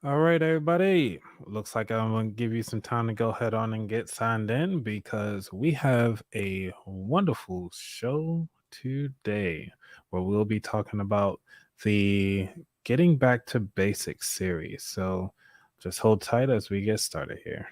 All right, everybody. Looks like I'm going to give you some time to go ahead on and get signed in because we have a wonderful show today where we'll be talking about the Getting Back to Basics series. So just hold tight as we get started here.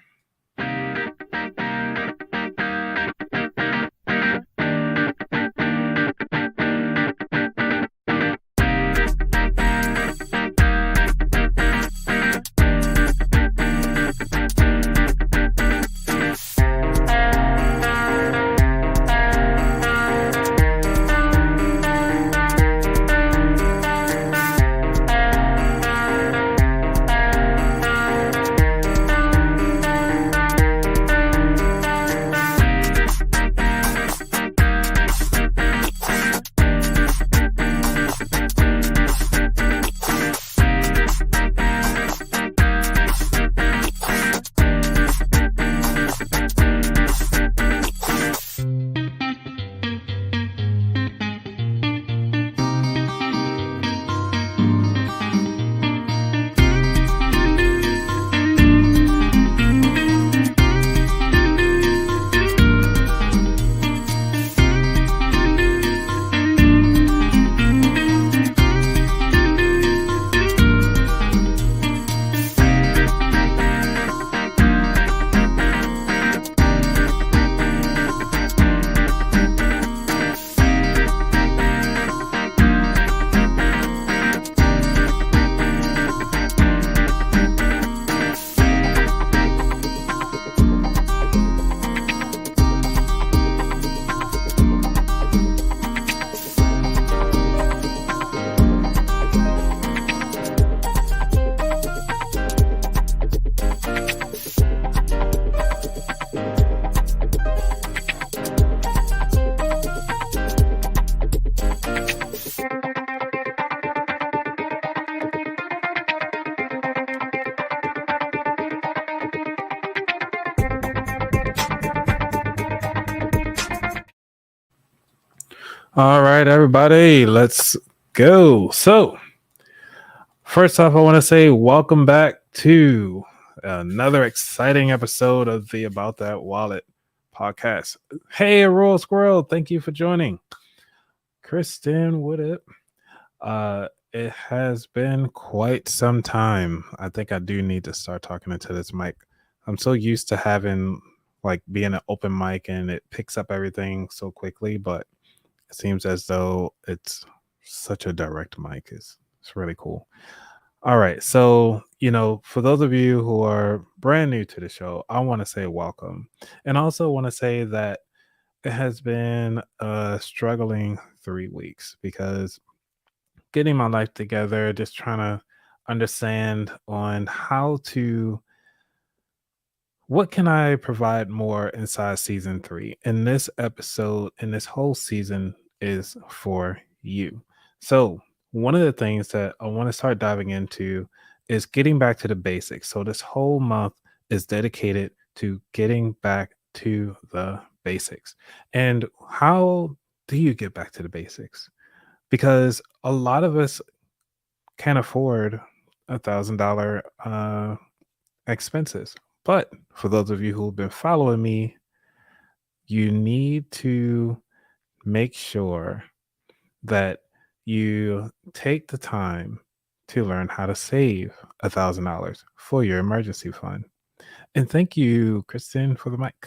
All right, everybody, let's go. So, first off, I want to say welcome back to another exciting episode of the About That Wallet podcast. Hey, Royal Squirrel, thank you for joining. Kristen, what up? It has been quite some time. I think I do need to start talking into this mic. I'm so used to having like being an open mic and it picks up everything so quickly, but it seems as though it's such a direct mic. It's really cool. All right. So, for those of you who are brand new to the show, I want to say welcome. And I also want to say that it has been a struggling 3 weeks because getting my life together, just trying to understand on what can I provide more inside season 3. And this episode and this whole season is for you. So, one of the things that I want to start diving into is getting back to the basics. So, this whole month is dedicated to getting back to the basics. And how do you get back to the basics? Because a lot of us can't afford $1,000 expenses. But for those of you who've been following me, you need to make sure that you take the time to learn how to save $1,000 for your emergency fund. And thank you, Kristen, for the mic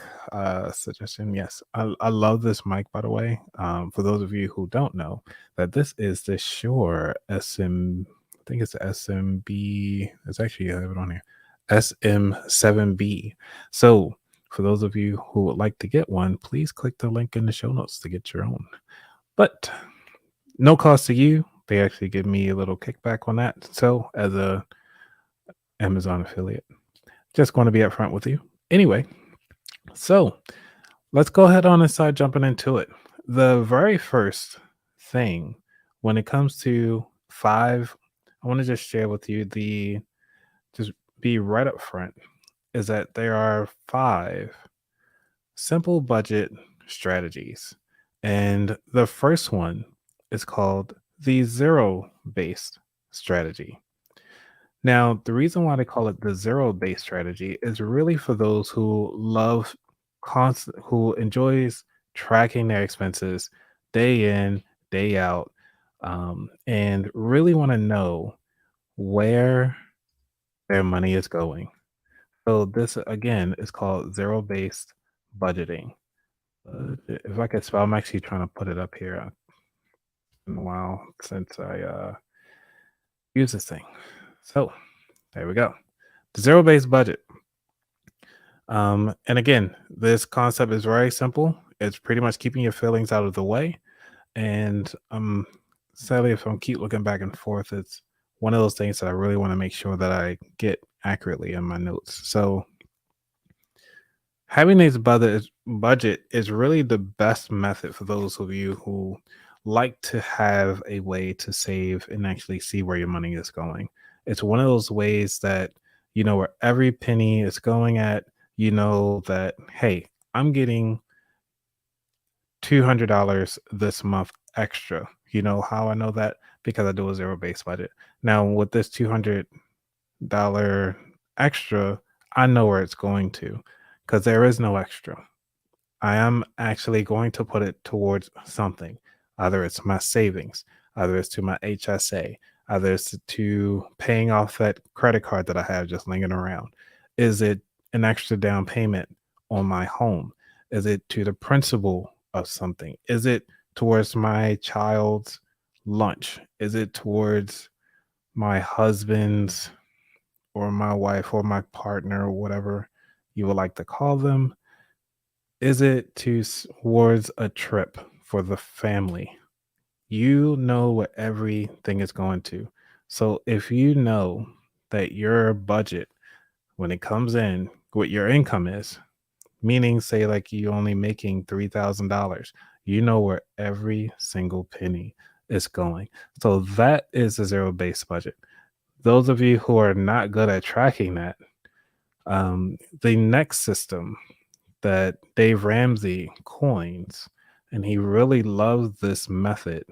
suggestion. Yes, I love this mic, by the way. For those of you who don't know, that this is the Shure I think it's the SMB. It's actually, I have it on here, SM7B. So for those of you who would like to get one, please click the link in the show notes to get your own. But no cost to you. They actually give me a little kickback on that. So as a Amazon affiliate, just going to be upfront with you. Anyway, so let's go ahead on and start jumping into it. The very first thing when it comes to five, I want to just share with you just be right up front, is that there are 5 simple budget strategies. And the first one is called the zero based strategy. Now, the reason why they call it the zero based strategy is really for those who love who enjoys tracking their expenses day in, day out, and really want to know where their money is going. So this again is called zero based budgeting. If I could spell, I'm actually trying to put it up here. It's been a while since I use this thing. So there we go. The zero based budget. And again, this concept is very simple. It's pretty much keeping your feelings out of the way. And sadly, if I'm keep looking back and forth, it's one of those things that I really want to make sure that I get accurately in my notes. So having this budget is really the best method for those of you who like to have a way to save and actually see where your money is going. It's one of those ways that you know where every penny is going at. You know that, hey, I'm getting $200 this month extra. You know how I know that? Because I do a zero based budget. Now, with this $200 extra, I know where it's going to because there is no extra. I am actually going to put it towards something. Either it's my savings, either it's to my HSA, either it's to paying off that credit card that I have just lingering around. Is it an extra down payment on my home? Is it to the principal of something? Is it towards my child's lunch? Is it towards my husband's or my wife or my partner or whatever you would like to call them? Is it towards a trip for the family? You know what everything is going to. So if you know that your budget, when it comes in, what your income is, meaning say like you only making $3,000, you know where every single penny is going. So that is a zero based budget. Those of you who are not good at tracking that, the next system that Dave Ramsey coins, and he really loves this method,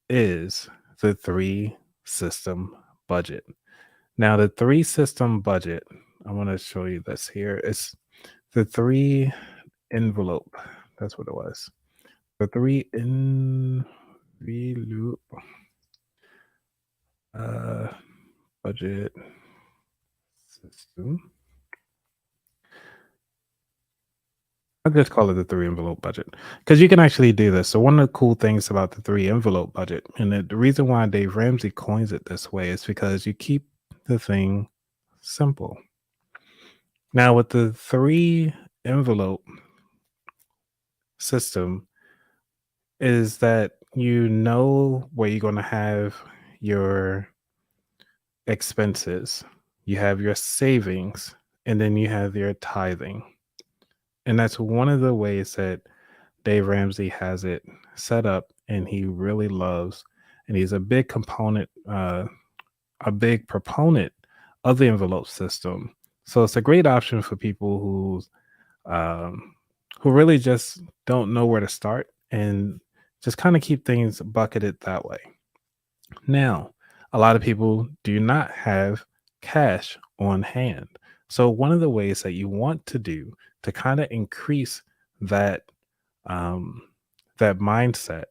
is the three system budget. Now, the three system budget, I want to show you this here. It's the three envelope. That's what it was. The three envelope uh, budget system. I'll just call it the three envelope budget because you can actually do this. So, one of the cool things about the three envelope budget, and the reason why Dave Ramsey coins it this way, is because you keep the thing simple. Now, with the three envelope system, is that you know where you're going to have your expenses, you have your savings, and then you have your tithing. And that's one of the ways that Dave Ramsey has it set up, and he really loves, and he's a big proponent of the envelope system. So it's a great option for people um, who really just don't know where to start and just kind of keep things bucketed that way. Now, a lot of people do not have cash on hand. So one of the ways that you want to do to kind of increase that um, that mindset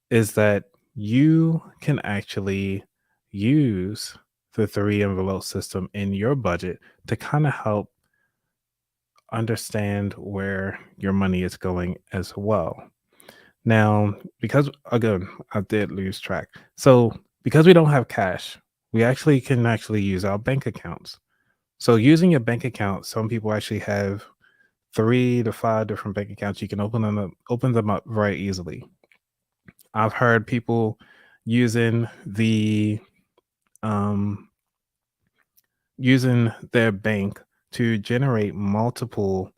is that you can actually use the three envelope system in your budget to kind of help understand where your money is going as well. Now, because again, I did lose track. So, because we don't have cash, we actually can actually use our bank accounts. So, using your bank account, some people actually have 3 to 5 different bank accounts. You can open them up very easily. I've heard people using the um, using their bank to generate multiple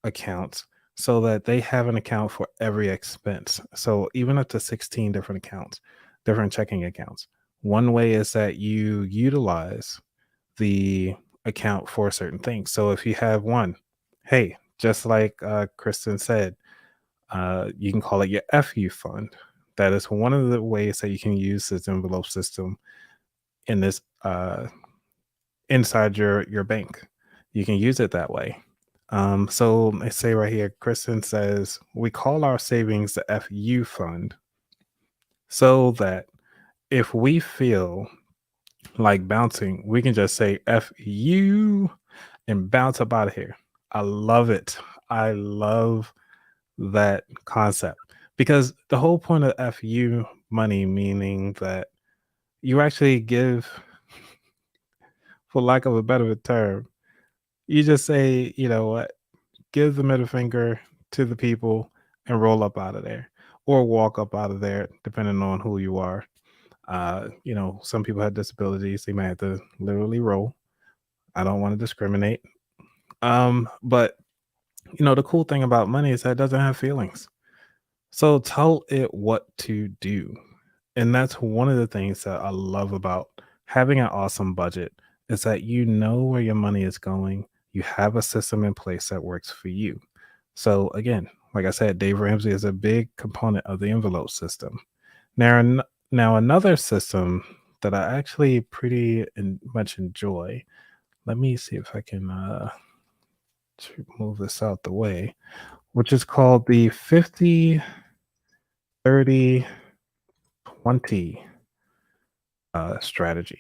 accounts so that they have an account for every expense. So even up to 16 different accounts, different checking accounts. One way is that you utilize the account for certain things. So if you have one, hey, just like Kristen said, you can call it your FU fund. That is one of the ways that you can use this envelope system in this. inside your bank. You can use it that way. So let's say right here, Kristen says we call our savings the FU fund so that if we feel like bouncing, we can just say FU and bounce up out of here. I love it. I love that concept because the whole point of FU money, meaning that you actually give, for lack of a better term, you just say, you know what, give the middle finger to the people and roll up out of there or walk up out of there, depending on who you are. Some people have disabilities, they might have to literally roll. I don't want to discriminate. But the cool thing about money is that it doesn't have feelings. So tell it what to do. And that's one of the things that I love about having an awesome budget is that you know where your money is going. You have a system in place that works for you. So again, like I said, Dave Ramsey is a big component of the envelope system. Now, now another system that I actually much enjoy. Let me see if I can to move this out the way, which is called the 50 30 20 strategy.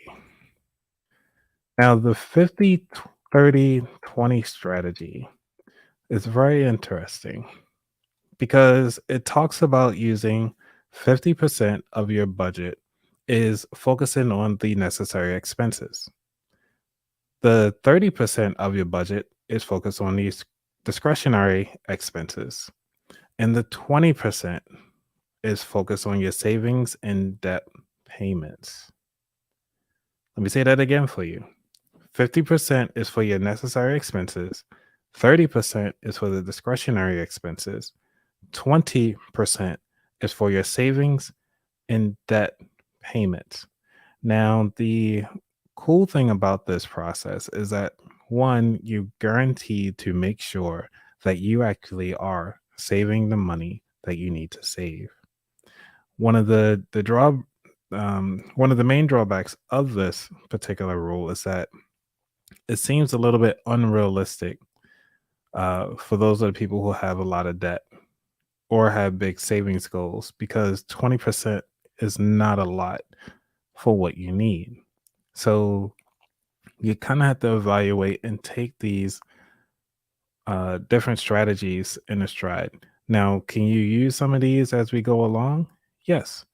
Now, the 50-30-20 strategy is very interesting because it talks about using 50% of your budget is focusing on the necessary expenses. The 30% of your budget is focused on these discretionary expenses. And the 20% is focused on your savings and debt payments. Let me say that again for you. 50% is for your necessary expenses, 30% is for the discretionary expenses, 20% is for your savings and debt payments. Now, the cool thing about this process is that one, you guaranteed to make sure that you actually are saving the money that you need to save. One of one of the main drawbacks of this particular rule is that it seems a little bit unrealistic for those of the people who have a lot of debt or have big savings goals because 20% is not a lot for what you need. So you kind of have to evaluate and take these different strategies in a stride. Now, can you use some of these as we go along? Yes.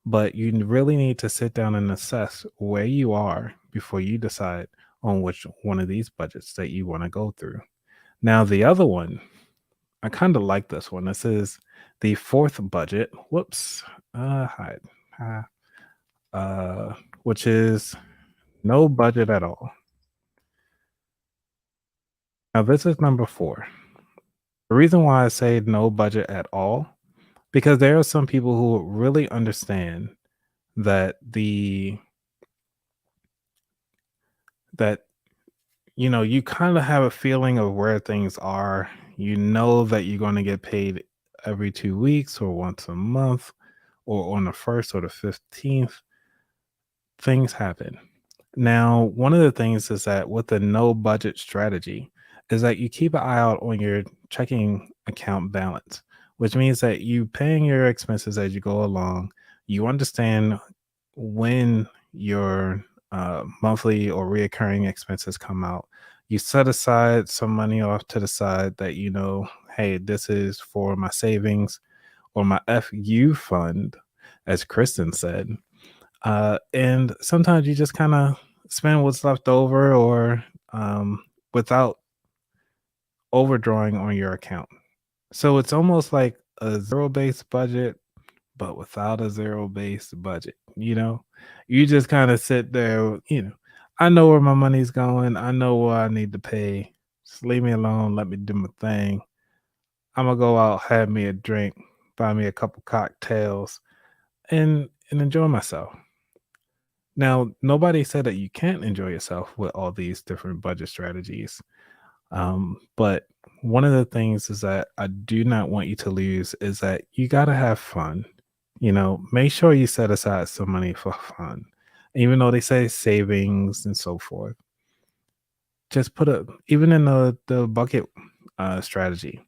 But you really need to sit down and assess where you are before you decide on which one of these budgets that you want to go through. Now, the other one, I kind of like this one. This is the fourth budget. Whoops. Hide. Which is no budget at all. Now, this is number 4. The reason why I say no budget at all, because there are some people who really understand that that you kind of have a feeling of where things are. You know that you're going to get paid every 2 weeks or once a month or on the 1st or the 15th. Things happen. Now, one of the things is that with the no budget strategy is that you keep an eye out on your checking account balance, which means that you paying your expenses as you go along. You understand when your monthly or reoccurring expenses come out. You set aside some money off to the side that hey, this is for my savings or my FU fund, as Kristen said. And sometimes you just kind of spend what's left over or without overdrawing on your account. So it's almost like a zero-based budget, but without a zero-based budget. You just kind of sit there, I know where my money's going. I know what I need to pay. Just leave me alone. Let me do my thing. I'm going to go out, have me a drink, buy me a couple cocktails and enjoy myself. Now, nobody said that you can't enjoy yourself with all these different budget strategies. But one of the things is that I do not want you to lose is that you got to have fun. Make sure you set aside some money for fun, even though they say savings and so forth. just put a even in the bucket strategy,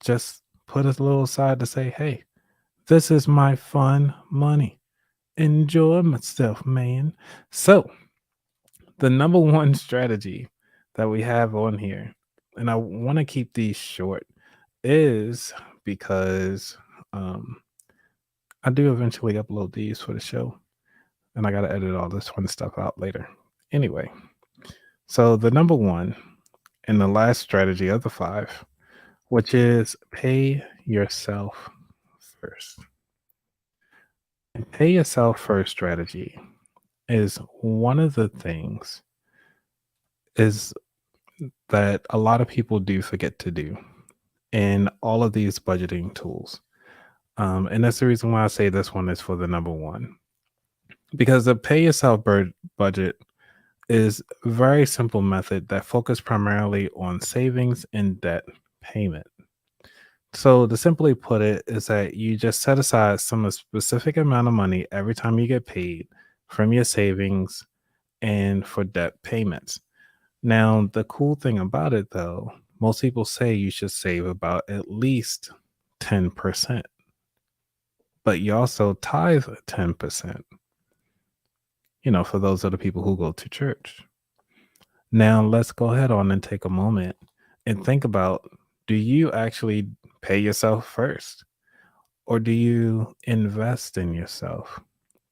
just put a little aside to say, hey, this is my fun money. Enjoy myself, man. So the number one strategy that we have on here, and I want to keep these short, is because um, I do eventually upload these for the show, and I got to edit all this fun stuff out later. Anyway, so the number one and the last strategy of the five, which is pay yourself first. And pay yourself first strategy is one of the things is that a lot of people do forget to do in all of these budgeting tools. And that's the reason why I say this one is for the number one. Because the pay yourself budget is a very simple method that focus primarily on savings and debt payment. So to simply put it is that you just set aside some specific amount of money every time you get paid from your savings and for debt payments. Now, the cool thing about it though, most people say you should save about at least 10%, but you also tithe 10%, for those are the people who go to church. Now, let's go ahead on and take a moment and think about, do you actually pay yourself first or do you invest in yourself?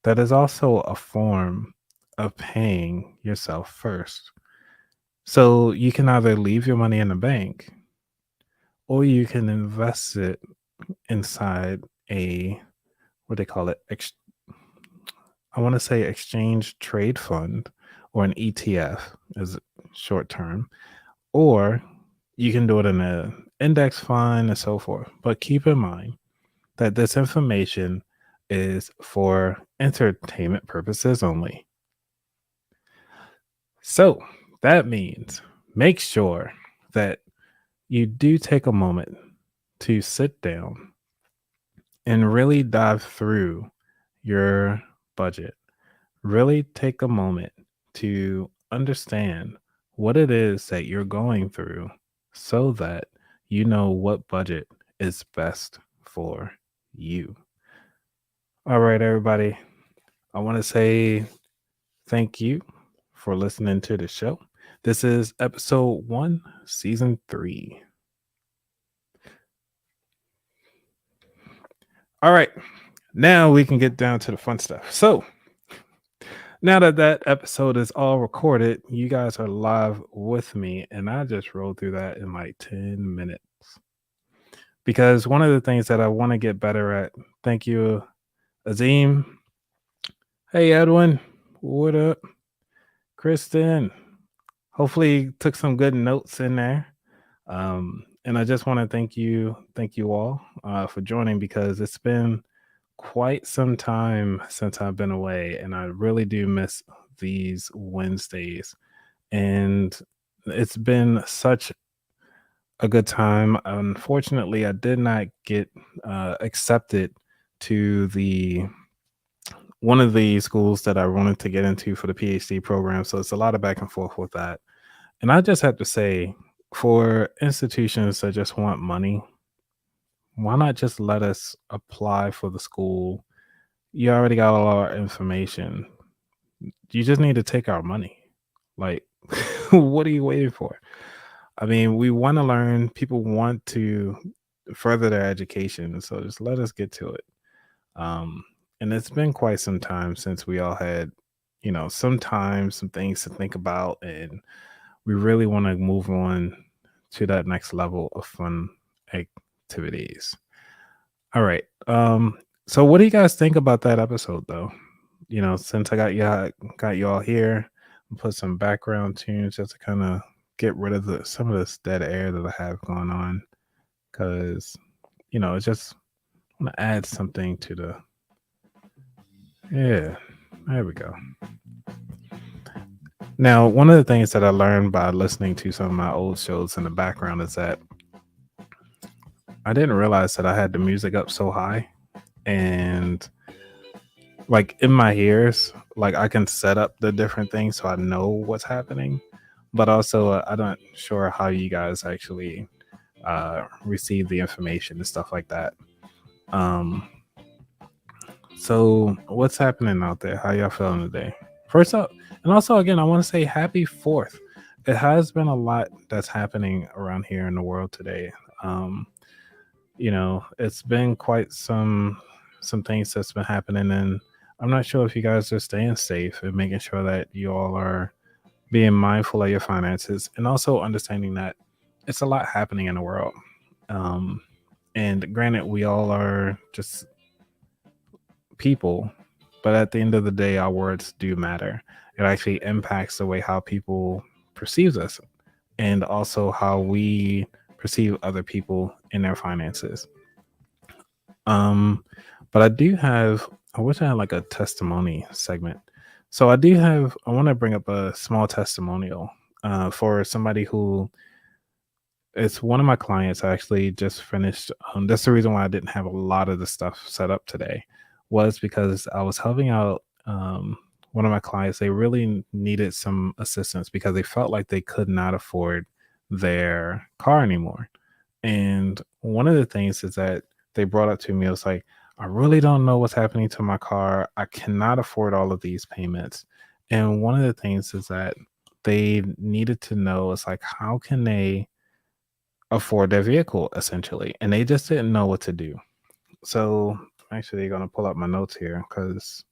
That is also a form of paying yourself first. So you can either leave your money in the bank or you can invest it inside a, what they call it, I want to say exchange trade fund, or an ETF is short term, or you can do it in an index fund and so forth. But keep in mind that this information is for entertainment purposes only. So that means make sure that you do take a moment to sit down and really dive through your budget. Really take a moment to understand what it is that you're going through so that you know what budget is best for you. All right, everybody. I want to say thank you for listening to the show. This is episode 1, season 3. All right. Now we can get down to the fun stuff. So, now that episode is all recorded, you guys are live with me, and I just rolled through that in like 10 minutes. Because one of the things that I want to get better at, thank you, Azim. Hey, Edwin. What up? Kristen. Hopefully, you took some good notes in there. And I just want to thank you all for joining, because it's been quite some time since I've been away, and I really do miss these Wednesdays. And it's been such a good time. Unfortunately, I did not get accepted to the one of the schools that I wanted to get into for the PhD program. So it's a lot of back and forth with that. And I just have to say, for institutions that just want money, why not just let us apply for the school? You already got all our information. You just need to take our money. Like, what are you waiting for? I mean, we want to learn. People want to further their education. So just let us get to it. Um, and it's been quite some time since we all had, sometimes some things to think about. And we really want to move on to that next level of fun activities. All right. So what do you guys think about that episode though? Since I got y'all here, put some background tunes just to kind of get rid of some of this dead air that I have going on, because it's just want to add something to the yeah. There we go. Now, one of the things that I learned by listening to some of my old shows in the background is that I didn't realize that I had the music up so high, and like in my ears, like I can set up the different things so I know what's happening. but also I'm not sure how you guys actually receive the information and stuff like that. Um, so what's happening out there? How y'all feeling today? First up, and also again, I want to say happy Fourth. It has been a lot that's happening around here in the world today. Um, it's been quite some things that's been happening, and I'm not sure if you guys are staying safe and making sure that you all are being mindful of your finances, and also understanding that it's a lot happening in the world. Um, and granted, we all are just people, but at the end of the day, our words do matter. It actually impacts the way how people perceives us, and also how we perceive other people in their finances. Um, but I wish I had like a testimony segment. So I want to bring up a small testimonial for somebody who, it's one of my clients. I actually just finished. That's the reason why I didn't have a lot of the stuff set up today, was because I was helping out one of my clients. They really needed some assistance because they felt like they could not afford their car anymore. And one of the things is that they brought up to me, it was like, I really don't know what's happening to my car. I cannot afford all of these payments. And one of the things is that they needed to know is like, how can they afford their vehicle essentially? And they just didn't know what to do. So I'm actually going to pull up my notes here because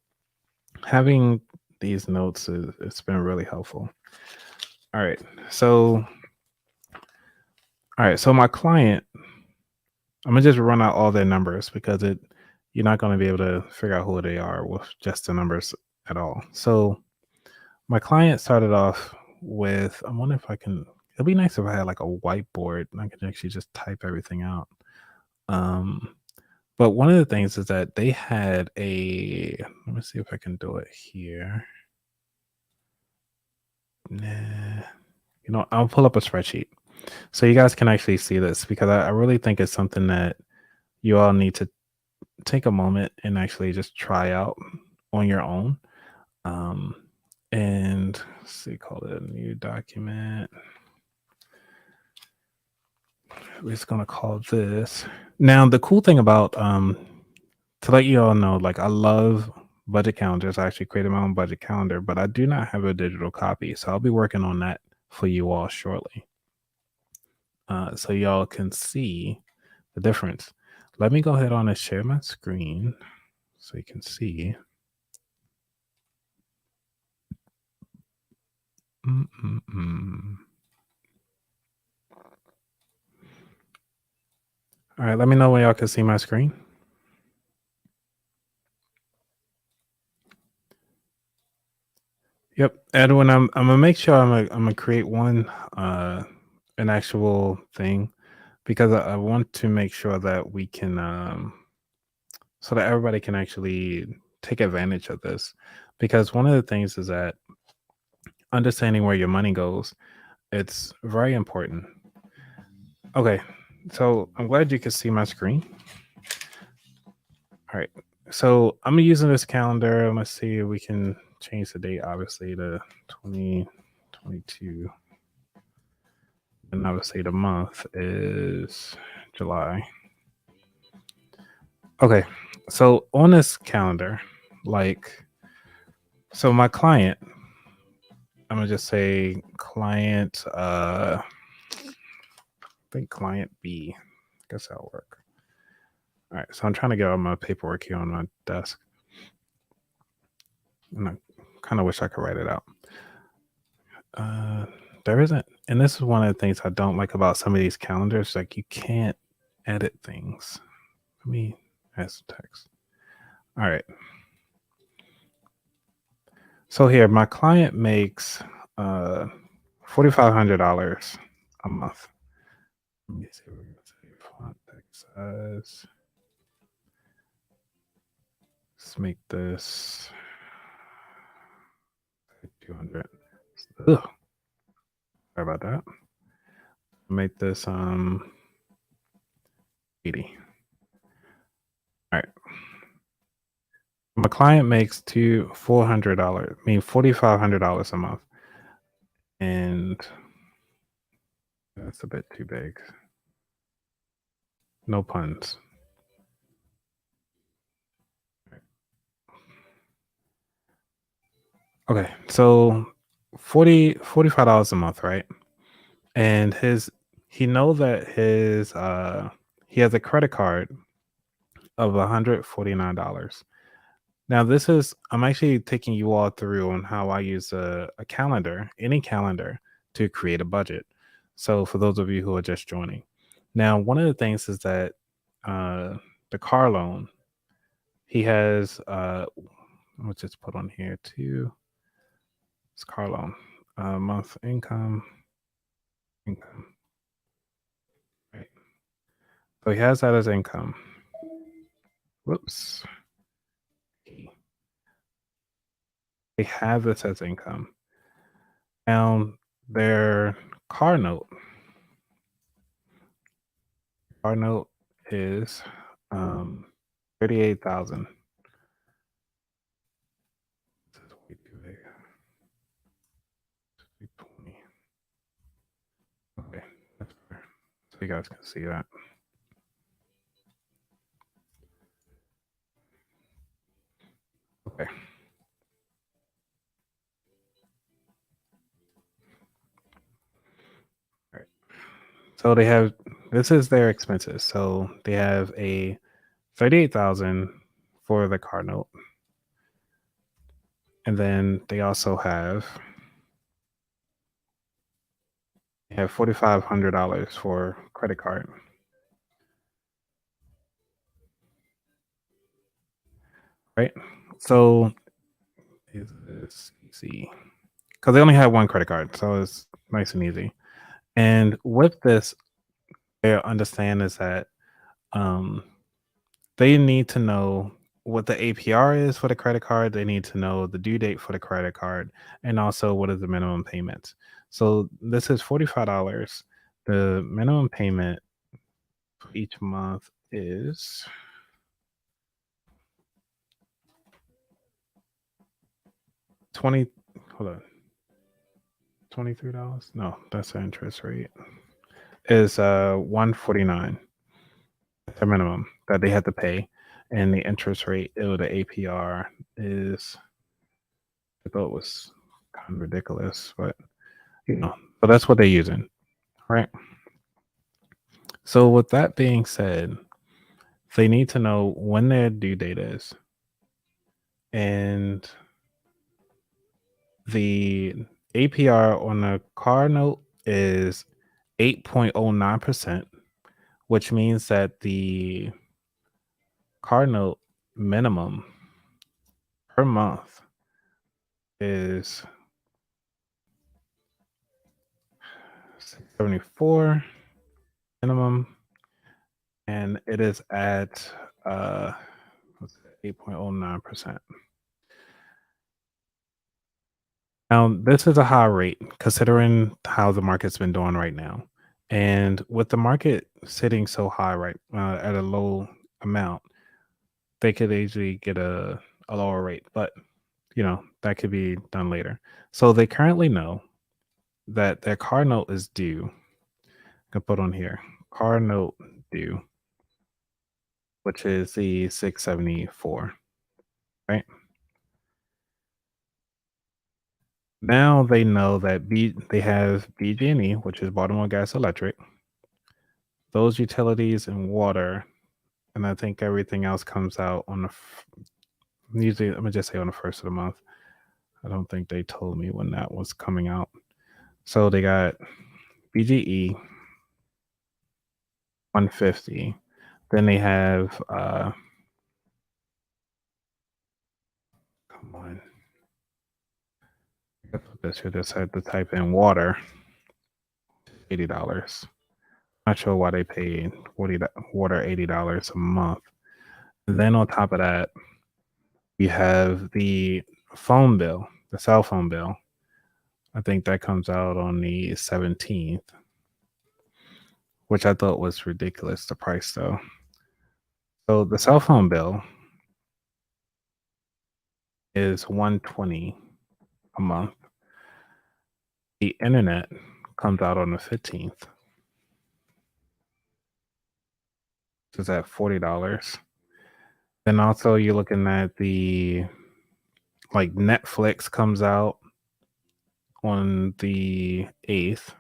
having these notes it's been really helpful. All right. So, all right. So my client, I'm gonna just run out all their numbers because you're not gonna be able to figure out who they are with just the numbers at all. So my client started off with, I wonder if I can. It'd be nice if I had like a whiteboard and I could actually just type everything out. Um, but one of the things is that they had a. Let me see if I can do it here. Nah, I'll pull up a spreadsheet so you guys can actually see this because I really think it's something that you all need to take a moment and actually just try out on your own. Um, and let's see, call it a new document. We're just gonna call this. Now, the cool thing about to let you all know, like I love budget calendars. I actually created my own budget calendar, but I do not have a digital copy, so I'll be working on that for you all shortly, so y'all can see the difference. Let me go ahead on and share my screen so you can see. Mm-mm-mm. All right, let me know when y'all can see my screen. Yep, Edwin, I'm gonna make sure I'm gonna create one an actual thing because I want to make sure that we can so that everybody can actually take advantage of this, because one of the things is that understanding where your money goes, it's very important. Okay, so I'm glad you can see my screen. All right, so I'm using this calendar. Let's see if we can change the date, obviously, to 2022. And obviously the month is July. Okay, so on this calendar, like, so my client, I'm gonna just say client, I think client B. I guess that'll work. All right, so I'm trying to get all my paperwork here on my desk, and I kind of wish I could write it out. There isn't, and this is one of the things I don't like about some of these calendars. Like, you can't edit things. Let me add some text. All right. So here, my client makes $4,500 a month. Let me see. We're gonna say font text size. Let's make this 200. Ugh. Sorry about that. Make this 80. All right. My client makes $400. I mean $4,500 a month. And that's a bit too big. No puns. Okay, so $45 a month, right? And he know that he has a credit card of $149. Now this is I'm actually taking you all through on how I use a calendar, any calendar, to create a budget. So for those of you who are just joining. Now, one of the things is that uh the car loan, he has let's just put on here too. It's car loan. Month income. Right. So he has that as income. Whoops. They have this as income. Now their car note. Car note is 38,000. This is way too big. 320. Okay, that's better. So you guys can see that. Okay. All right. So they have this is their expenses. So they have a 38,000 for the car note. And then they also have $4,500 for credit card. Right. So let's see. Because they only have one credit card, so it's nice and easy. And with this, they understand is that um, they need to know what the APR is for the credit card. They need to know the due date for the credit card, and also what is the minimum payment. So this is $45. The minimum payment for each month is 20. Hold on, $23. No, that's the interest rate. Is 149. The minimum that they have to pay, and the interest rate, the APR is, I thought it was kind of ridiculous, but so that's what they're using, right? So with that being said, they need to know when their due date is, and the APR on a car note is 8.09%, which means that the car note minimum per month is 674 minimum, and it is at 8.09%. Now, this is a high rate considering how the market's been doing right now. And with the market sitting so high, right, at a low amount, they could easily get a lower rate, but that could be done later. So they currently know that their car note is due. I can put on here car note due, which is the 674, right? Now they know that they have BG&E, which is Baltimore Gas Electric, those utilities and water, and I think everything else comes out on usually, let me just say on the first of the month. I don't think they told me when that was coming out. So they got BGE 150. Then they have come on. I put this here. Just had to type in water, $80. Not sure why they pay water $80 a month. And then on top of that, you have the phone bill, the cell phone bill. I think that comes out on the 17th, which I thought was ridiculous, the price though. So the cell phone bill is 120 a month. The internet comes out on the 15th. Is at $40. Then also you're looking at the like Netflix comes out on the 8th.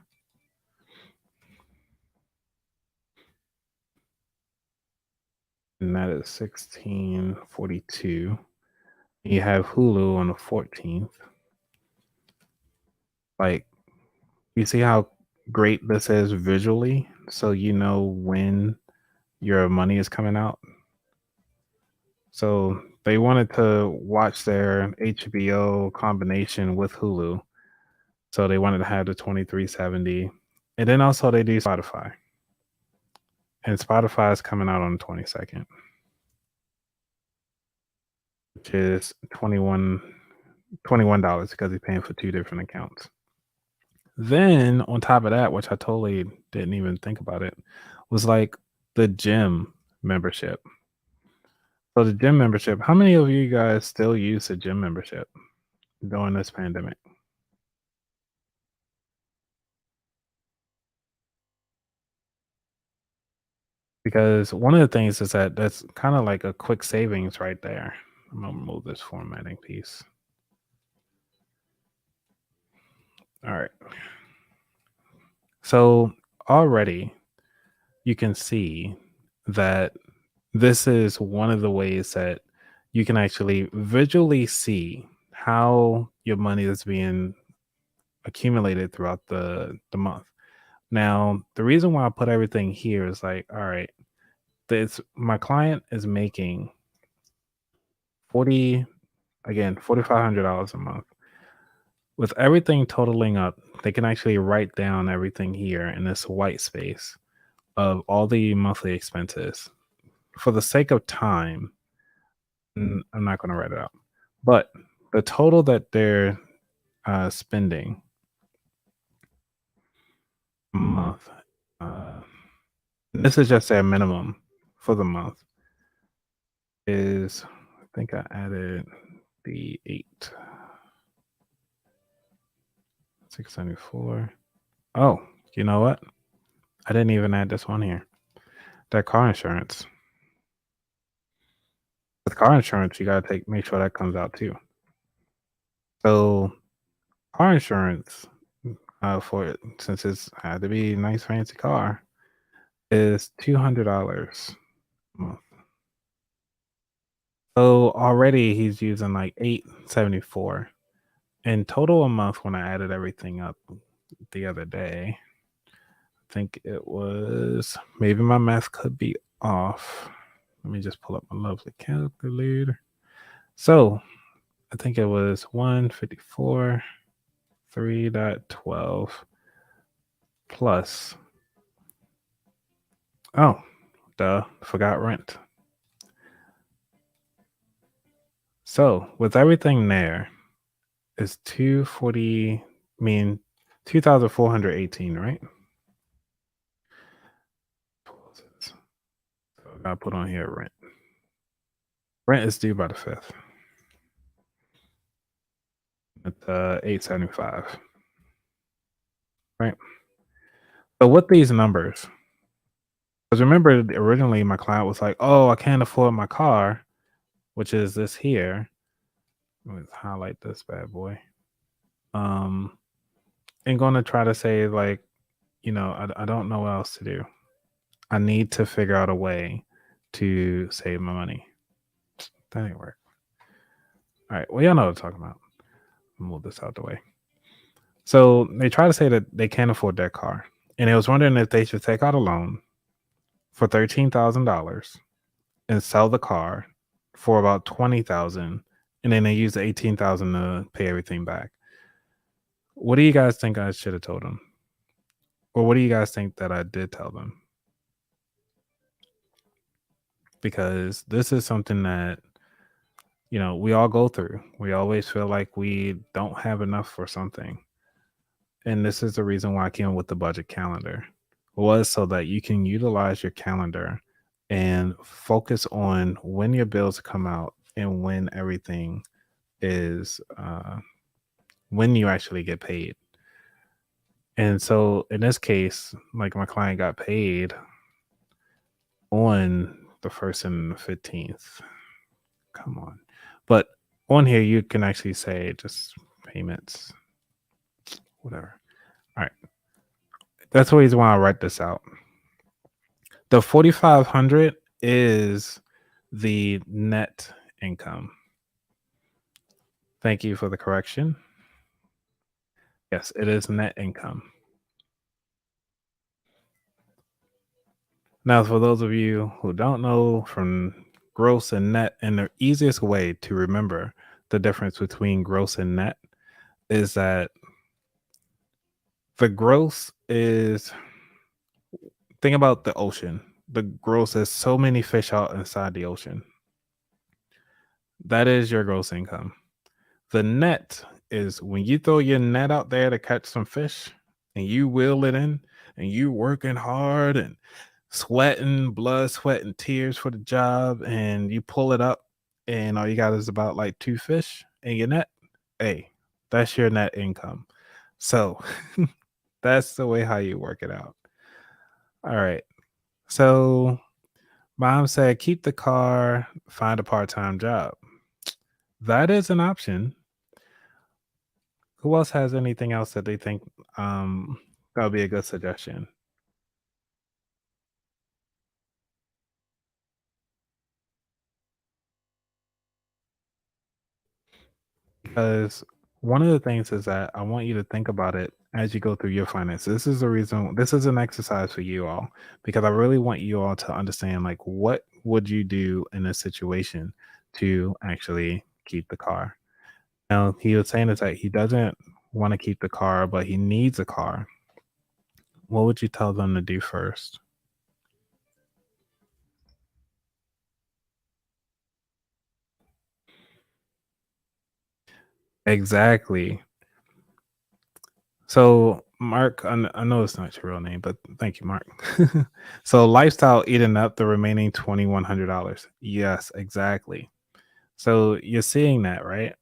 And that is 1642. You have Hulu on the 14th. Like, you see how great this is visually? So you know when your money is coming out. So they wanted to watch their HBO combination with Hulu. So they wanted to have the 2370. And then also they do Spotify. And Spotify is coming out on the 22nd, which is $21 because you're paying for two different accounts. Then on top of that, which I totally didn't even think about it, was like the gym membership. So the gym membership, how many of you guys still use the gym membership during this pandemic? Because one of the things is that that's kind of like a quick savings right there. I'm gonna remove this formatting piece. All right. So already you can see that this is one of the ways that you can actually visually see how your money is being accumulated throughout the month. Now, the reason why I put everything here is like, all right, this my client is making 40 again, $4,500 a month. With everything totaling up, they can actually write down everything here in this white space of all the monthly expenses. For the sake of time, I'm not going to write it out. But the total that they're spending a month, uh, this is just their minimum for the month, is I think I added the 674. Oh, you know what? I didn't even add this one here. That car insurance. With car insurance, you gotta make sure that comes out too. So car insurance for it, since it's had to be a nice fancy car, is $200 a month. So already he's using like 874 in total a month. When I added everything up the other day, I think it was, maybe my math could be off. Let me just pull up my lovely calculator. So I think it was 154, 3.12 plus, oh, duh, forgot rent. So with everything there, it's 240, mean 2,418, right? So I gotta put on here rent. Rent is due by the 5th. It's 875. Right. So with these numbers, because remember originally my client was like, oh, I can't afford my car, which is this here. Let me highlight this bad boy. And going to try to say like, I don't know what else to do. I need to figure out a way to save my money. That ain't work. All right. Well, y'all know what I'm talking about. Move this out the way. So they try to say that they can't afford that car. And they was wondering if they should take out a loan for $13,000 and sell the car for about 20,000, and then they use the 18,000 to pay everything back. What do you guys think I should have told them? Or what do you guys think that I did tell them? Because this is something that we all go through. We always feel like we don't have enough for something. And this is the reason why I came up with the budget calendar, was so that you can utilize your calendar and focus on when your bills come out and when everything is when you actually get paid. And so in this case, like my client got paid on the first and the 15th. Come on. But on here, you can actually say just payments, whatever. All right. That's the reason why I write this out. The 4,500 is the net income. Thank you for the correction. Yes, it is net income. Now, for those of you who don't know from gross and net, and the easiest way to remember the difference between gross and net is that the gross is, think about the ocean. The gross is so many fish out inside the ocean. That is your gross income. The net is when you throw your net out there to catch some fish and you wheel it in and you working hard and sweating, blood, sweat, and tears for the job, and you pull it up and all you got is about like two fish in your net. Hey, that's your net income. So that's the way how you work it out. All right. So mom said, keep the car, find a part-time job. That is an option. Who else has anything else that they think that would be a good suggestion? Because one of the things is that I want you to think about it as you go through your finances. This is the reason this is an exercise for you all because I really want you all to understand like what would you do in this situation to actually keep the car. Now he was saying is that he doesn't want to keep the car, but he needs a car. What would you tell them to do first? Exactly. So, Mark, I know it's not your real name, but thank you, Mark. So, lifestyle eating up the remaining $2,100. Yes, exactly. So, you're seeing that, right?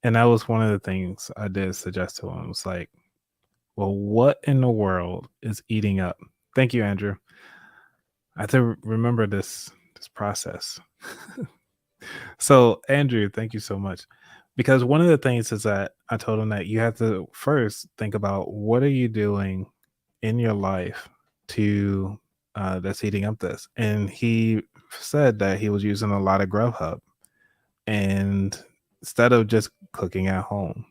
And that was one of the things I did suggest to him. Was like, well, what in the world is eating up? Thank you, Andrew. I have to remember this process. So, Andrew, thank you so much. Because one of the things is that I told him that you have to first think about what are you doing in your life to that's eating up this. And he said that he was using a lot of Grubhub and instead of just cooking at home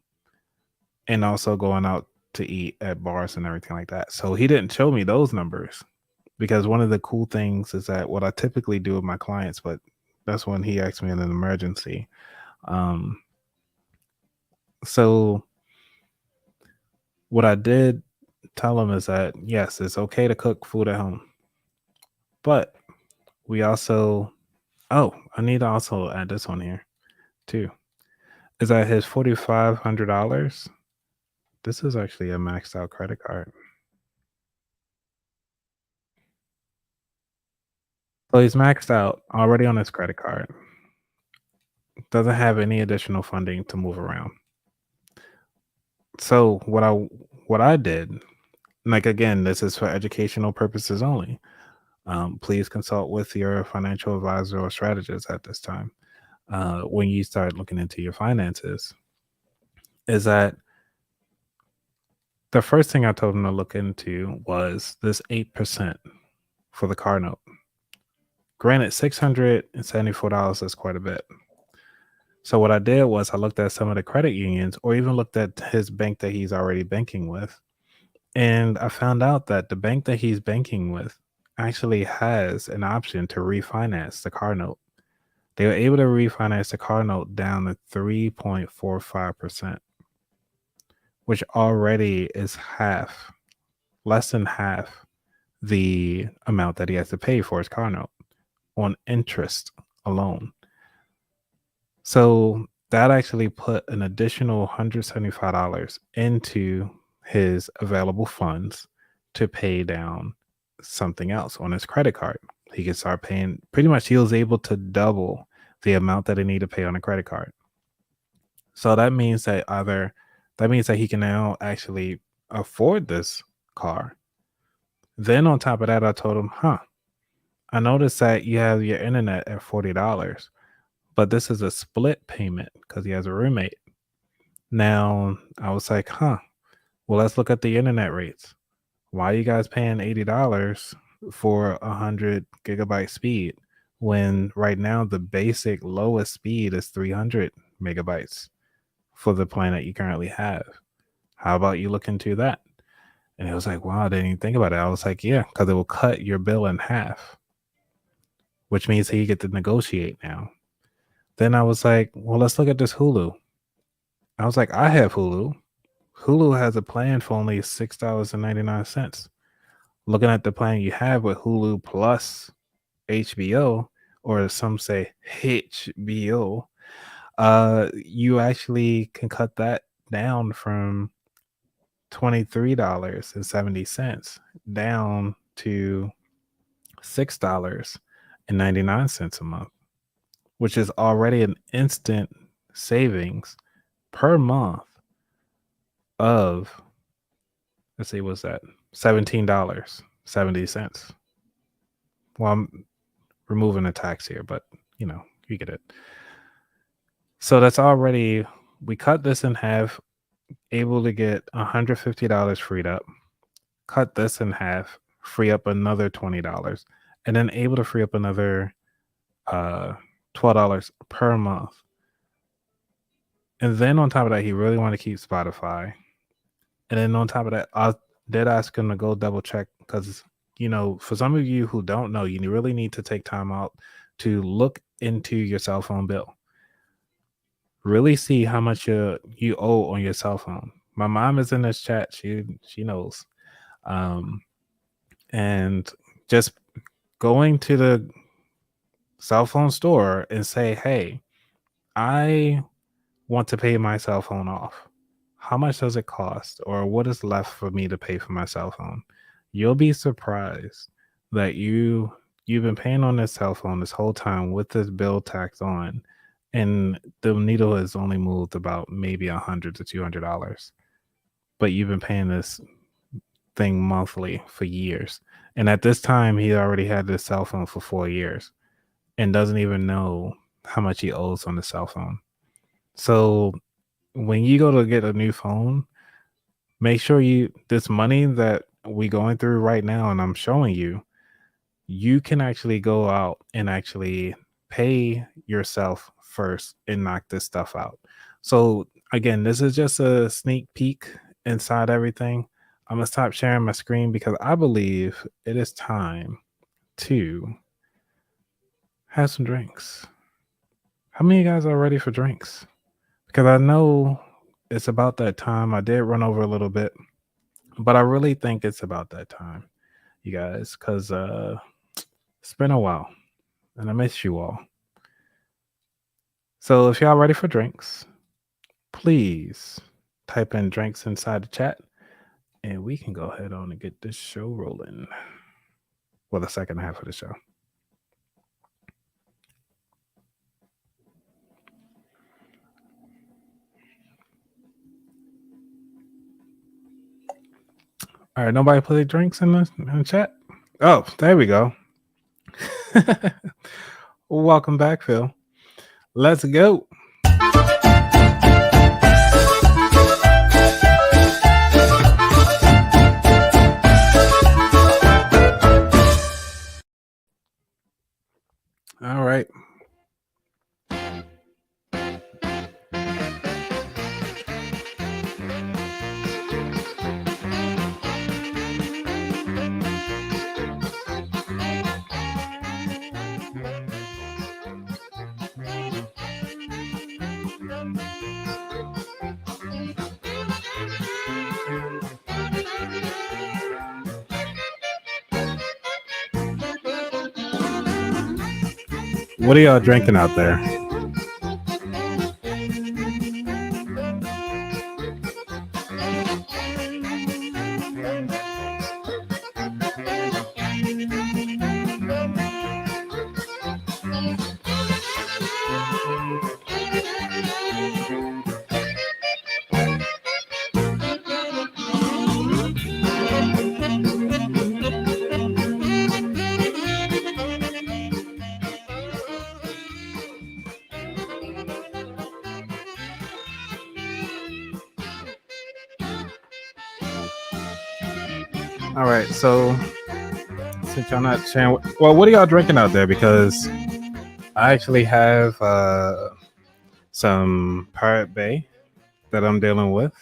and also going out to eat at bars and everything like that. So he didn't show me those numbers because one of the cool things is that what I typically do with my clients, but that's when he asked me in an emergency. Um, so what I did tell him is that yes, it's okay to cook food at home, but we also, oh, I need to also add this on here too. Is that his $4,500? This is actually a maxed out credit card. So he's maxed out already on his credit card. Doesn't have any additional funding to move around. So what I did, like again, this is for educational purposes only. Please consult with your financial advisor or strategist at this time when you start looking into your finances. Is that the first thing I told him to look into was this 8% for the car note. Granted, $674 is quite a bit. So what I did was I looked at some of the credit unions or even looked at his bank that he's already banking with. And I found out that the bank that he's banking with actually has an option to refinance the car note. They were able to refinance the car note down to 3.45%, which already is half, less than half the amount that he has to pay for his car note on interest alone. So that actually put an additional $175 into his available funds to pay down something else on his credit card. He could start paying pretty much he was able to double the amount that he need to pay on a credit card. So that means that he can now actually afford this car. Then on top of that, I told him, I noticed that you have your internet at $40, but this is a split payment because he has a roommate. Now I was like, well, let's look at the internet rates. Why are you guys paying $80 for 100 GB speed when right now the basic lowest speed is 300 megabytes for the plan that you currently have? How about you look into that? And he was like, wow, I didn't even think about it. I was like, yeah, because it will cut your bill in half, which means that you get to negotiate now. Then I was like, well, let's look at this Hulu. I was like, I have Hulu. Hulu has a plan for only $6.99. Looking at the plan you have with Hulu plus HBO, or as some say HBO, you actually can cut that down from $23.70 down to $6.99 a month, which is already an instant savings per month of, let's see, what's that? $17.70. Well, I'm removing the tax here, but you get it. So that's already, we cut this in half, able to get $150 freed up, cut this in half, free up another $20, and then able to free up another $12 per month. And then on top of that, he really wanted to keep Spotify. And then on top of that, I did ask him to go double check because, for some of you who don't know, you really need to take time out to look into your cell phone bill. Really see how much you owe on your cell phone. My mom is in this chat. She knows. And just going to the cell phone store and say, hey, I want to pay my cell phone off. How much does it cost, or what is left for me to pay for my cell phone? You'll be surprised that you've been paying on this cell phone this whole time with this bill tacked on, and the needle has only moved about maybe $100 to $200, but you've been paying this thing monthly for years. And at this time, he already had this cell phone for 4 years and doesn't even know how much he owes on the cell phone. So when you go to get a new phone, make sure this money that we going through right now, and I'm showing you can actually go out and actually pay yourself first and knock this stuff out. So again, this is just a sneak peek inside everything. I'm gonna stop sharing my screen because I believe it is time to have some drinks. How many of you guys are ready for drinks? Because I know it's about that time. I did run over a little bit, but I really think it's about that time, you guys, because it's been a while and I miss you all. So if y'all ready for drinks, please type in drinks inside the chat and we can go ahead on and get this show rolling. Well, the second half of the show. All right, nobody play drinks in the chat? Oh, there we go. Welcome back, Phil. Let's go. All right. What are y'all drinking out there? All right, so since y'all not sharing, well, what are y'all drinking out there? Because I actually have some Pirate Bay that I'm dealing with.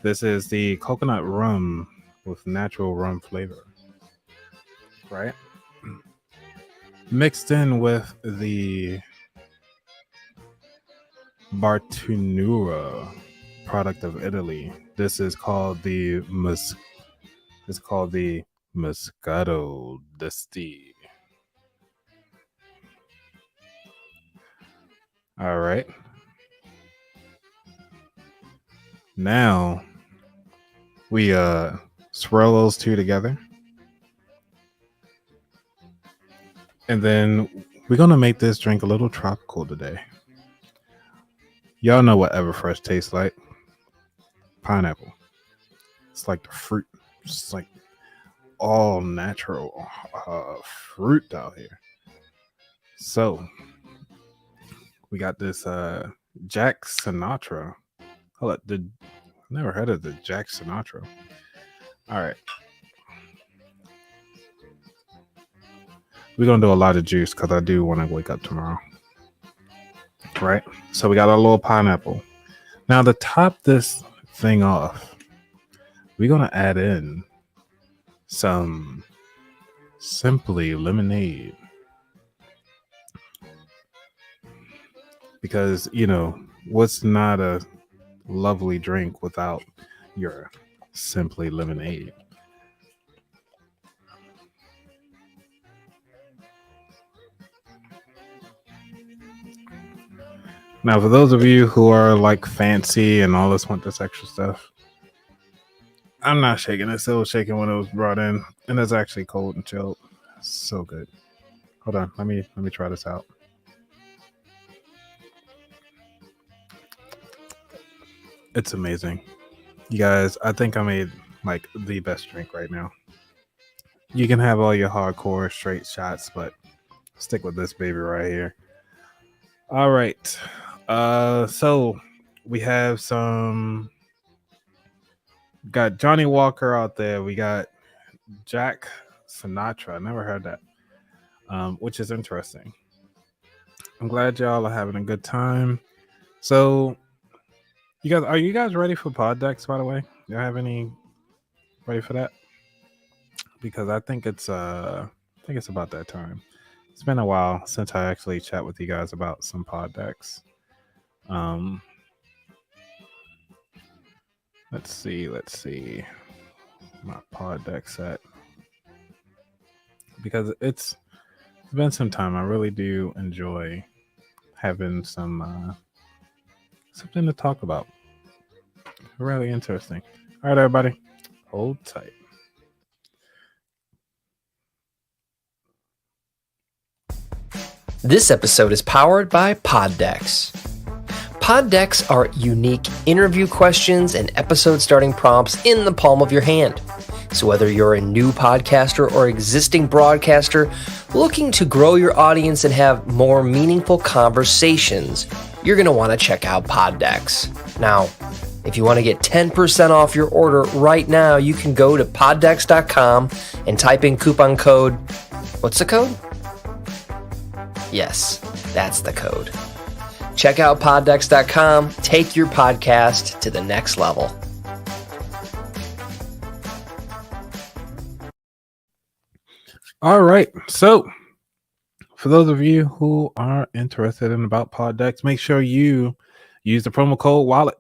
This is the coconut rum with natural rum flavor, right? Mixed in with the Bartunura product of Italy. This is called the Moscato d'Asti. All right. Now we swirl those two together. And then we're gonna make this drink a little tropical today. Y'all know what Everfresh tastes like. Pineapple. It's like the fruit. It's like all natural fruit out here. So we got this Jack Sinatra. Hold up, never heard of the Jack Sinatra. All right. We're gonna do a lot of juice because I do want to wake up tomorrow. Right? So we got our little pineapple. Now to top this thing off, we're gonna add in some Simply lemonade. Because, what's not a lovely drink without your Simply lemonade? Now, for those of you who are like fancy and all this want this extra stuff, I'm not shaking it. It was shaking when it was brought in, and it's actually cold and chilled. So good. Hold on, let me try this out. It's amazing, you guys. I think I made like the best drink right now. You can have all your hardcore straight shots, but stick with this baby right here. All right. So we have got Johnny Walker out there. We got Jack Sinatra. I never heard that. Which is interesting. I'm glad y'all are having a good time. So are you guys ready for pod decks, by the way? Y'all have any ready for that? Because I think it's about that time. It's been a while since I actually chat with you guys about some pod decks. Let's see. My pod deck set. Because it's been some time. I really do enjoy having some something to talk about. Really interesting. All right, everybody, hold tight. This episode is powered by Pod Decks. Pod Decks are unique interview questions and episode starting prompts in the palm of your hand. So whether you're a new podcaster or existing broadcaster looking to grow your audience and have more meaningful conversations, you're going to want to check out Pod Decks. Now, if you want to get 10% off your order right now, you can go to poddecks.com and type in coupon code. What's the code? Yes, that's the code. Check out poddecks.com. Take your podcast to the next level. All right. So, for those of you who are interested in about pod decks, make sure you use the promo code wallet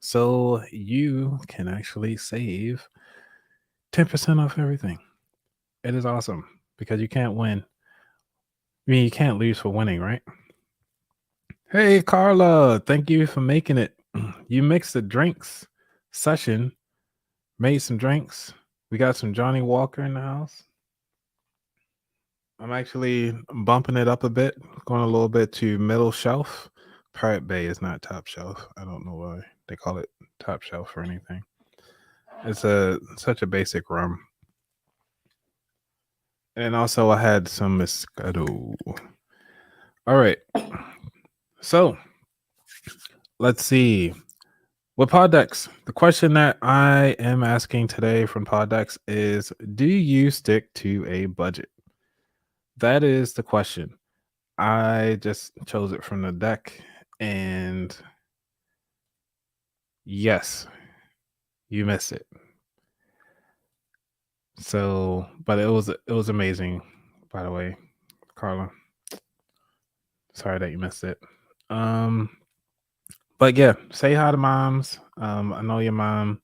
so you can actually save 10% off everything. It is awesome because you can't win. I mean, you can't lose for winning, right? Hey, Carla, thank you for making it. You mixed the drinks session, made some drinks. We got some Johnny Walker in the house. I'm actually bumping it up a bit, going a little bit to middle shelf. Pirate Bay is not top shelf. I don't know why they call it top shelf or anything. It's such a basic rum. And also I had some Moscato. All right. So let's see. With Poddex, the question that I am asking today from Poddex is, do you stick to a budget? That is the question. I just chose it from the deck, and yes, you missed it. So, but it was amazing, by the way, Carla. Sorry that you missed it. Um, but yeah, say hi to moms. I know your mom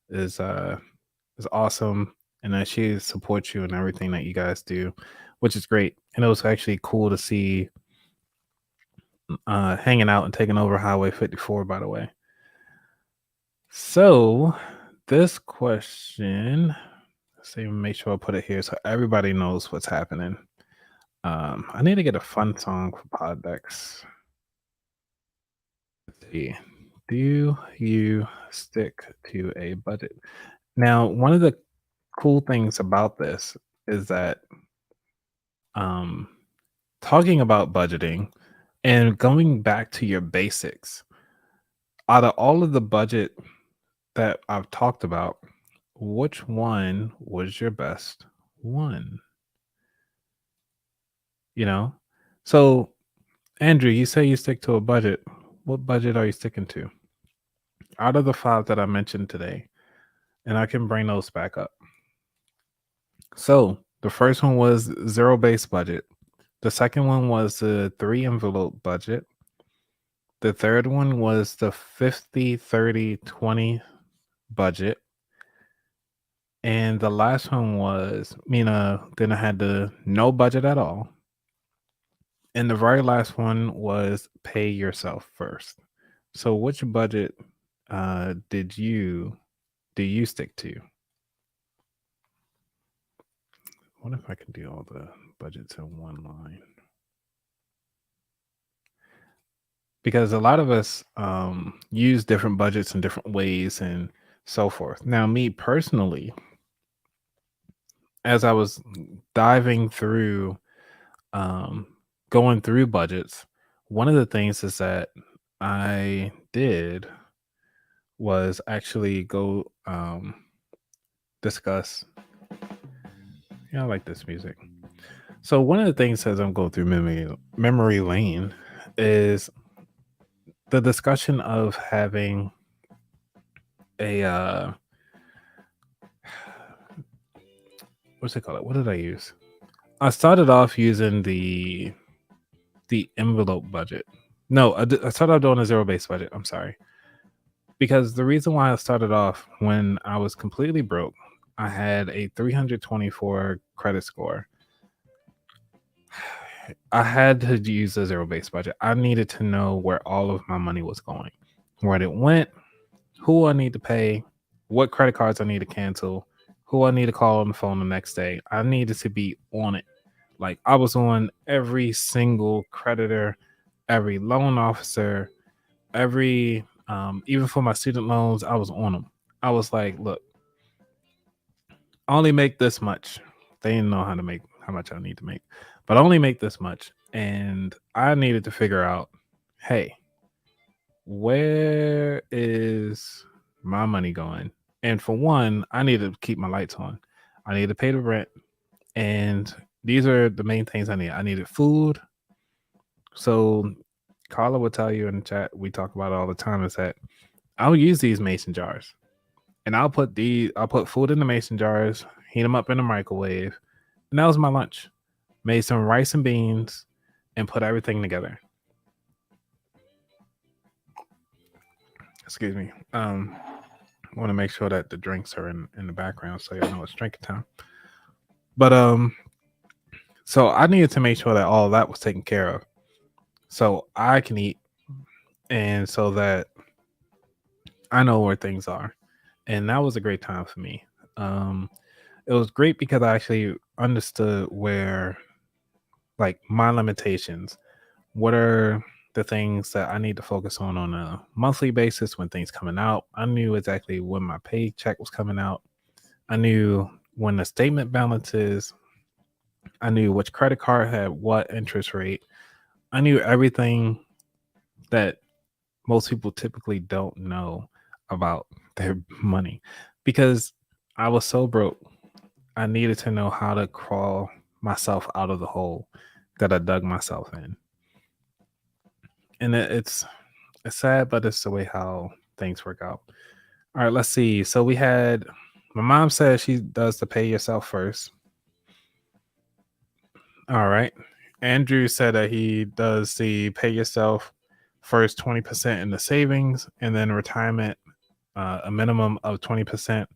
is is awesome, and that she supports you in everything that you guys do, which is great. And it was actually cool to see hanging out and taking over Highway 54, by the way. So this question, let's see, make sure I put it here so everybody knows what's happening. I need to get a fun song for Poddex. Let's see. Do you stick to a budget? Now, one of the cool things about this is that um, talking about budgeting and going back to your basics, out of all of the budget that I've talked about, which one was your best one? You know? So, Andrew, you say you stick to a budget. What budget are you sticking to? Out of the five that I mentioned today, and I can bring those back up. So, the first one was zero based budget. The second one was the 3 envelope budget. The third one was the 50-30-20 budget. And the last one was, then I had the no budget at all. And the very last one was pay yourself first. So which budget do you stick to? What if I can do all the budgets in one line? Because a lot of us use different budgets in different ways and so forth. Now, me personally, as I was diving through, um, going through budgets, one of the things is that I did was actually go discuss. Yeah, I like this music. So one of the things as I'm going through memory lane is the discussion of having a what's it called? What did I use? I started off using the envelope budget. No, I started off doing a zero based budget. I'm sorry. Because the reason why I started off when I was completely broke, I had a 324 credit score. I had to use a zero based budget. I needed to know where all of my money was going, where it went, who I need to pay, what credit cards I need to cancel, who I need to call on the phone the next day. I needed to be on it. Like I was on every single creditor, every loan officer, every even for my student loans, I was on them. I was like, look, I only make this much. They didn't know how much I need to make, but I only make this much. And I needed to figure out, hey, where is my money going? And for one, I need to keep my lights on. I need to pay the rent. And these are the main things I need. I needed food. So Carla will tell you in the chat, we talk about it all the time, is that I'll use these mason jars. And I'll put food in the mason jars, heat them up in the microwave. And that was my lunch. Made some rice and beans and put everything together. Excuse me. I want to make sure that the drinks are in the background so y'all know it's drinking time. But so I needed to make sure that all of that was taken care of so I can eat and so that I know where things are. And that was a great time for me. It was great because I actually understood where, like, my limitations. What are the things that I need to focus on a monthly basis when things coming out? I knew exactly when my paycheck was coming out. I knew when the statement balances. I knew which credit card had what interest rate. I knew everything that most people typically don't know about their money because I was so broke. I needed to know how to crawl myself out of the hole that I dug myself in. And it's sad, but it's the way how things work out. All right, let's see. So we had my mom said she does the pay yourself first. All right. Andrew said that he does the pay yourself first 20% in the savings and then retirement, a minimum of 20%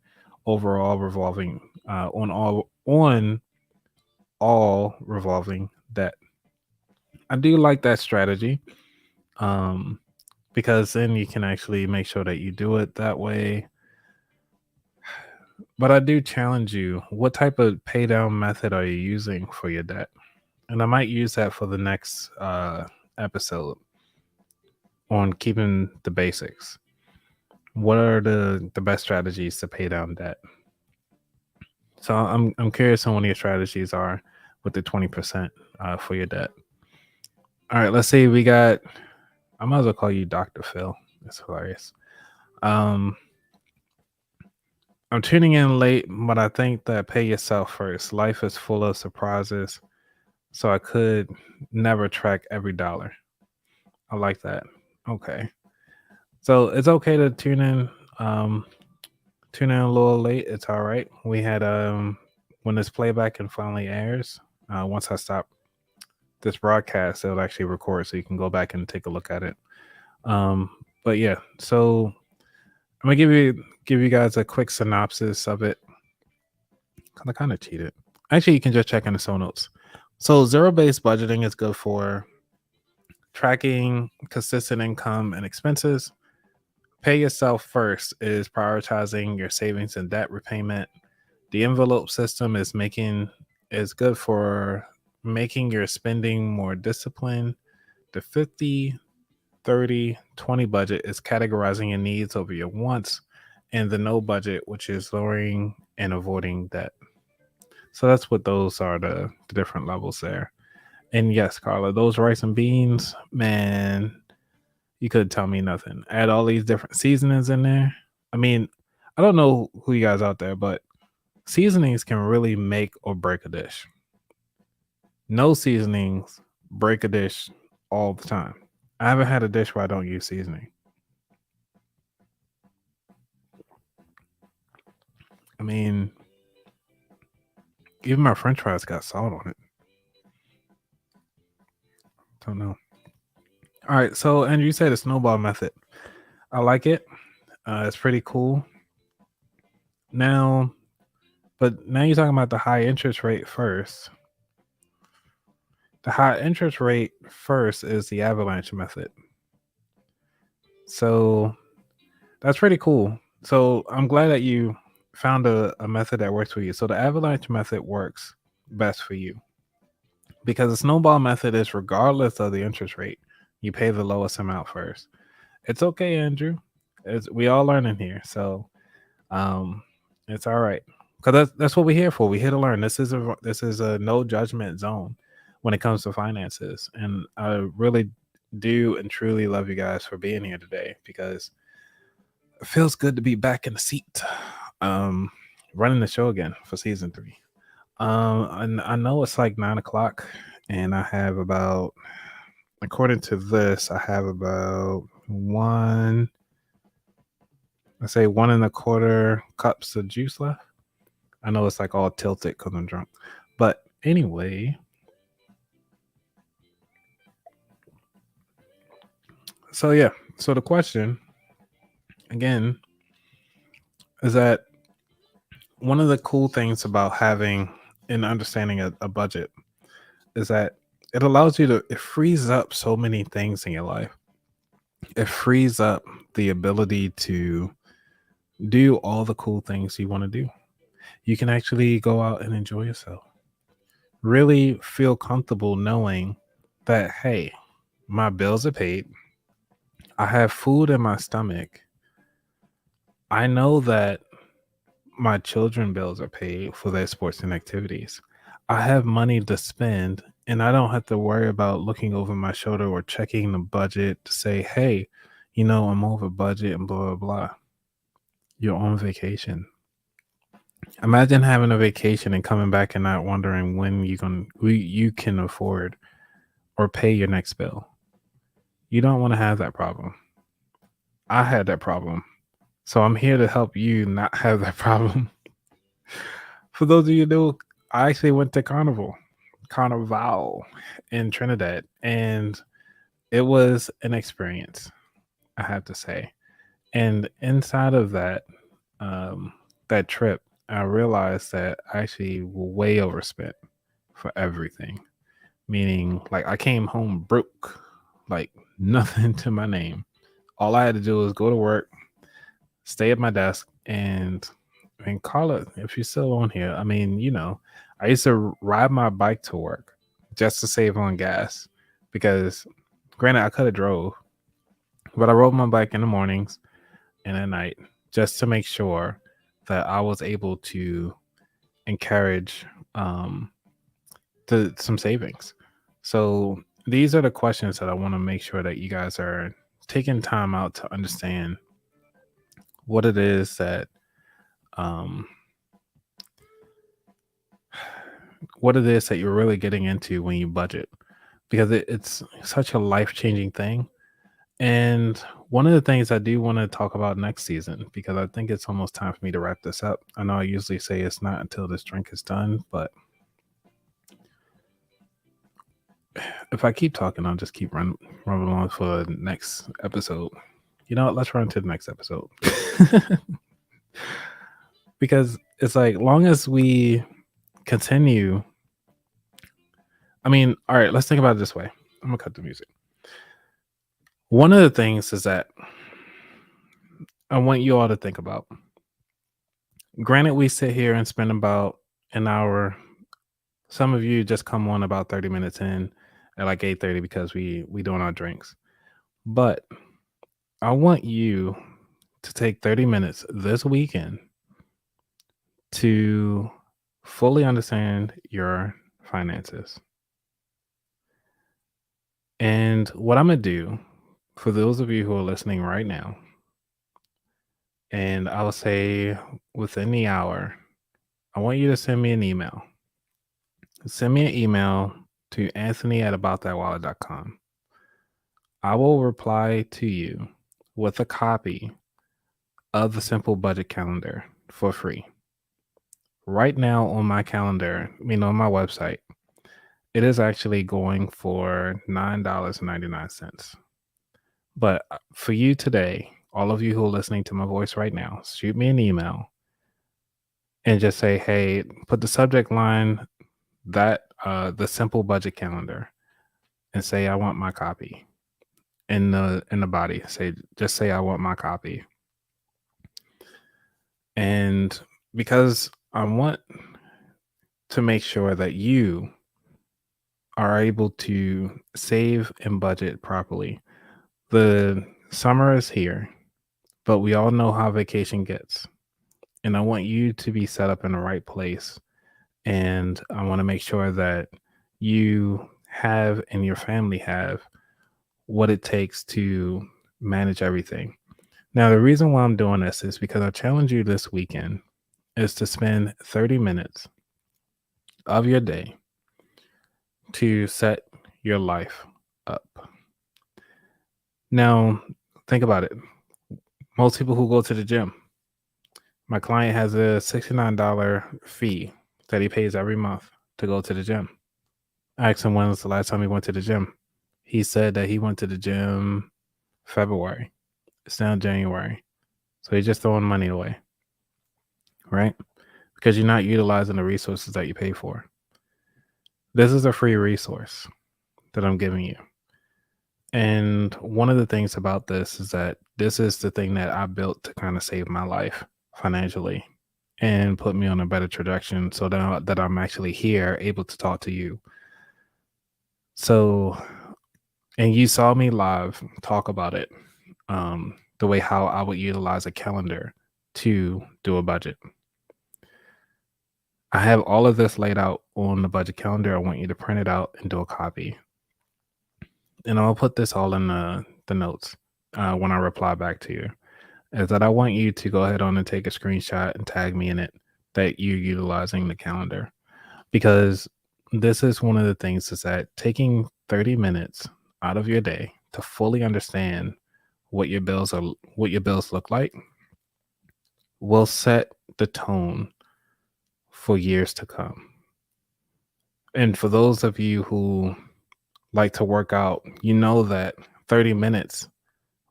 overall revolving on all revolving debt. I do like that strategy. Um because then you can actually make sure that you do it that way. But I do challenge you, what type of pay down method are you using for your debt? And I might use that for the next episode on keeping the basics. What are the best strategies to pay down debt? So I'm curious on what your strategies are with the 20% for your debt. All right, let's see. We got. I might as well call you Dr. Phil. That's hilarious. I'm tuning in late, but I think that pay yourself first. Life is full of surprises, so I could never track every dollar. I like that. Okay. So it's okay to tune in. Tune in a little late. It's all right. We had when this playback and finally airs, once I stop this broadcast, it'll actually record so you can go back and take a look at it. But yeah, so I'm gonna give you guys a quick synopsis of it. I kind of cheated. Actually, you can just check in the show notes. So zero-based budgeting is good for tracking consistent income and expenses. Pay yourself first is prioritizing your savings and debt repayment. The envelope system is good for making your spending more disciplined. The 50, 30, 20 budget is categorizing your needs over your wants, and the no budget, which is lowering and avoiding debt. So that's what those are, the different levels there. And yes, Carla, those rice and beans, man, you could tell me nothing. Add all these different seasonings in there. I mean, I don't know who you guys out there, but seasonings can really make or break a dish. No seasonings break a dish all the time. I haven't had a dish where I don't use seasoning. I mean, even my French fries got salt on it. Don't know. All right, so Andrew, you said the snowball method. I like it. It's pretty cool. Now you're talking about the high interest rate first. The high interest rate first is the avalanche method. So that's pretty cool. So I'm glad that you found a method that works for you. So the avalanche method works best for you because the snowball method is regardless of the interest rate, you pay the lowest amount first. It's okay, Andrew. We all learning here. So it's all right. Because that's what we're here for. We're here to learn. This is a no judgment zone when it comes to finances. And I really do and truly love you guys for being here today because it feels good to be back in the seat. Running the show again for season 3. And I know it's like 9:00 and I have about, according to this, I have about 1.25 cups of juice left. I know it's like all tilted because I'm drunk. But anyway, so yeah. So the question, again, is that one of the cool things about having and understanding a budget is that it allows you it frees up so many things in your life. It frees up the ability to do all the cool things you want to do. You can actually go out and enjoy yourself. Really feel comfortable knowing that, hey, my bills are paid. I have food in my stomach. I know that my children's bills are paid for their sports and activities. I have money to spend and I don't have to worry about looking over my shoulder or checking the budget to say, hey, I'm over budget and blah, blah, blah. You're on vacation. Imagine having a vacation and coming back and not wondering when you can afford or pay your next bill. You don't want to have that problem. I had that problem. So I'm here to help you not have that problem. For those of you who know, I actually went to Carnival in Trinidad, and it was an experience, I have to say. And inside of um, that trip, I realized that I actually way overspent for everything. Meaning, like I came home broke, like nothing to my name. All I had to do was go to work, stay at my desk, and Carla, if you're still on here, I mean, I used to ride my bike to work just to save on gas because, granted, I could have drove, but I rode my bike in the mornings and at night just to make sure that I was able to encourage some savings. So these are the questions that I want to make sure that you guys are taking time out to understand what it is that um, you're really getting into when you budget, because it's such a life-changing thing. And one of the things I do want to talk about next season, because I think it's almost time for me to wrap this up. I know I usually say it's not until this drink is done, but if I keep talking, I'll just keep running on for the next episode. You know what? Let's run to the next episode. Because it's like, long as we continue. I mean, all right, let's think about it this way. I'm going to cut the music. One of the things is that I want you all to think about. Granted, we sit here and spend about an hour. Some of you just come on about 30 minutes in at like 8:30 because we doing our drinks. But I want you to take 30 minutes this weekend to fully understand your finances. And what I'm going to do for those of you who are listening right now, and I'll say within the hour, I want you to send me an email. Send me an email to anthony@aboutthatwallet.com. I will reply to you with a copy of the Simple Budget Calendar for free. Right now on my calendar, on my website, it is actually going for $9.99. But for you today, all of you who are listening to my voice right now, shoot me an email and just say, hey, put the subject line that the Simple Budget Calendar, and say I want my copy. In the body, just say I want my copy. And because I want to make sure that you are able to save and budget properly. The summer is here, but we all know how vacation gets. And I want you to be set up in the right place. And I want to make sure that you have and your family have what it takes to manage everything. Now, the reason why I'm doing this is because I challenge you this weekend is to spend 30 minutes of your day to set your life up. Now, think about it. Most people who go to the gym, my client has a $69 fee that he pays every month to go to the gym. I asked him when was the last time he went to the gym. He said that he went to the gym February. It's now January. So he's just throwing money away, right? Because you're not utilizing the resources that you pay for. This is a free resource that I'm giving you. And one of the things about this is that this is the thing that I built to kind of save my life financially and put me on a better trajectory so that I'm actually here able to talk to you. So, and you saw me live talk about it, the way how I would utilize a calendar to do a budget. I have all of this laid out on the budget calendar. I want you to print it out and do a copy. And I'll put this all in the notes when I reply back to you. is that I want you to go ahead on and take a screenshot and tag me in it that you're utilizing the calendar, because this is one of the things is that taking 30 minutes out of your day to fully understand what your bills look like will set the tone for years to come. And for those of you who like to work out, you know that 30 minutes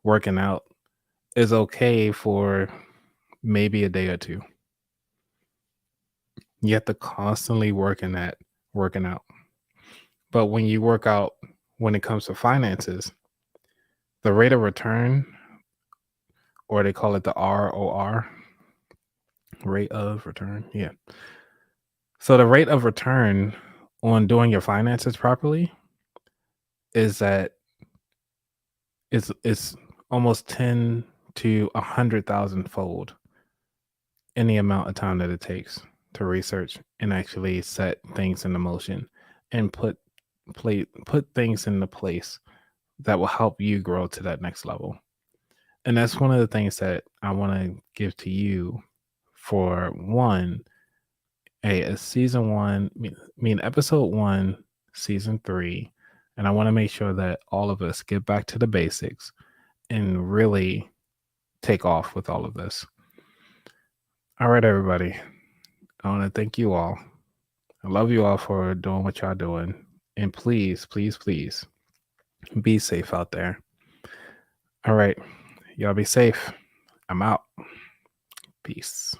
working out is okay for maybe a day or two. You have to constantly working out. But when you work out, when it comes to finances, the rate of return, or they call it the ROR, rate of return. Yeah. So the rate of return on doing your finances properly is that it's almost 10 to 100,000 fold in the amount of time that it takes to research and actually set things into motion and put things into place that will help you grow to that next level. And that's one of the things that I want to give to you for one, season one, episode 1, season 3. And I want to make sure that all of us get back to the basics and really take off with all of this. All right, everybody. I want to thank you all. I love you all for doing what y'all doing. And please, please, please be safe out there. All right. Y'all be safe. I'm out. Peace.